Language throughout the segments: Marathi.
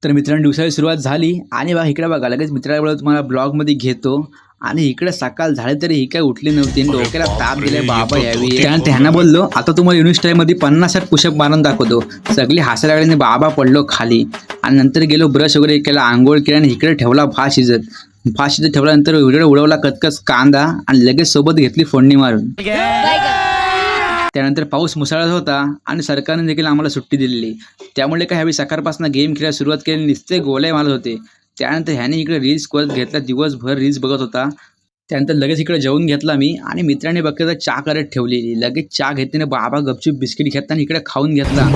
तर मित्रांनो दिवसाची सुरुवात झाली आणि बघा इकडे बघा लगेच मित्राबरोबर तुम्हाला ब्लॉगमध्ये घेतो आणि इकडे सकाळ झाले तरी ही काय उठली नव्हती डोक्याला ताप दिलाय बाबा यावी. त्यानंतर ह्यांना बोललो आता तुम्हाला युनिस्टाईलमध्ये 50-60 पुशअप मारून दाखवतो. सगळी हसायला लागल्याने बाबा पडलो खाली आणि नंतर गेलो ब्रश वगैरे केला, आंघोळ केला आणि इकडे ठेवला भात शिजत ठेवल्यानंतर इकडे उडवला कचकच कांदा आणि लगेच सोबत घेतली फोडणी मारून. त्यानंतर पाऊस मुसळत होता आणि सरकारने देखील आम्हाला सुट्टी दिलेली, त्यामुळे काय ह्यावेळी सकाळपासून गेम खेळायला सुरुवात केली. नुसते गोळे मारत होते. त्यानंतर ह्याने इकडे रील्स करत घेतला, दिवसभर रील्स बघत होता. त्यानंतर लगेच इकडे जेवून घेतला मी आणि मित्राने बघता चहा करत ठेवलेली. लगेच चहा घेतल्याने बाबा गपचूप बिस्किट घेतला इकडे खाऊन घेतला.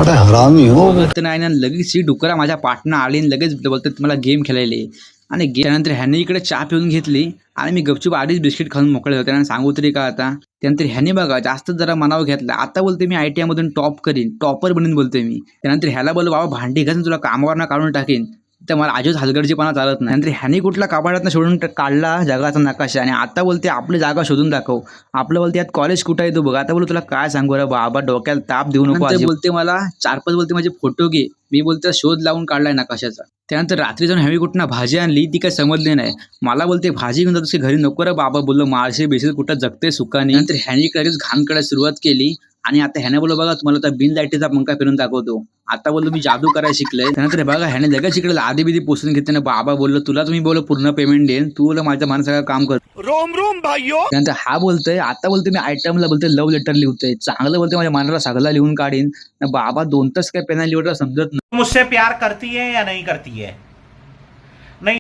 नाही ना लगेच ही डुकरा माझ्या पाठनं आली आणि लगेच बोलतात मला गेम खेळायले आणि त्यानंतर ह्याने इकडे चहा पिऊन घेतली आणि मी गपचूप आधीच बिस्किट खाऊन मोकळे होते. आणि सांगू तरी का आता. त्यानंतर ह्याने बघा जास्त जरा मनावर घेतला. आता बोलते मी ITI मधून टॉप करीन, टॉपर बनून बोलतोय मी. त्यानंतर ह्याला बोललो बाबा भांडी घासून तुला कामावरनं काढून टाकीन. तर मला आजच हलगर्जीपणा चालत नाही. नंतर ह्याने कुठला कपाटातनं शोधून काढला जगाचा नकाशा आणि आता बोलते आपली जागा शोधून दाखव. आपलं बोलते यात कॉलेज कुठं आहे तू बघा. आता बोलतो तुला काय सांगू रे बाबा डोक्याला ताप देऊ नको. बोलते मला 4-5 बोलते माझे फोटो घे. मी बोलते शोध लावून काढलाय नकाशाचा. त्यानंतर रात्री जाऊन ह्यावी कुठनं भाजी आणली ती काय समजली नाही. मला बोलते भाजी घेऊन जातो घरी नको रे बाबा. बोललो माळशे बेसीत कुठं जगते सुखाने. नंतर ह्याने लगेच घाण करायला सुरुवात केली आणि आता ह्याने बोललो बघा तुम्हाला आता बिन लाईटीचा पंखा फिरून दाखवतो. आता बोललो मी जादू करायला शिकलोय. त्यानंतर बघा ह्याने लगेच इकडे आधी बिधी पोचून घेते. बाबा बोललो तुला तुम्ही बोललो पूर्ण पेमेंट देईन, तू बोल माझ्या माणसाला काम कर. रोम रोम भाईयो. त्यानंतर हा बोलतोय आता बोलतोय मी आयटमला बोलतोय लव्ह लेटर लिहतोय. चांगलं बोलतोय माझ्या मनाला सगळं लिहून काढीन. बाबा 2 तास काय पेना लिहून समजत नाही. मुझसे प्यार करती है या नहीं करती है.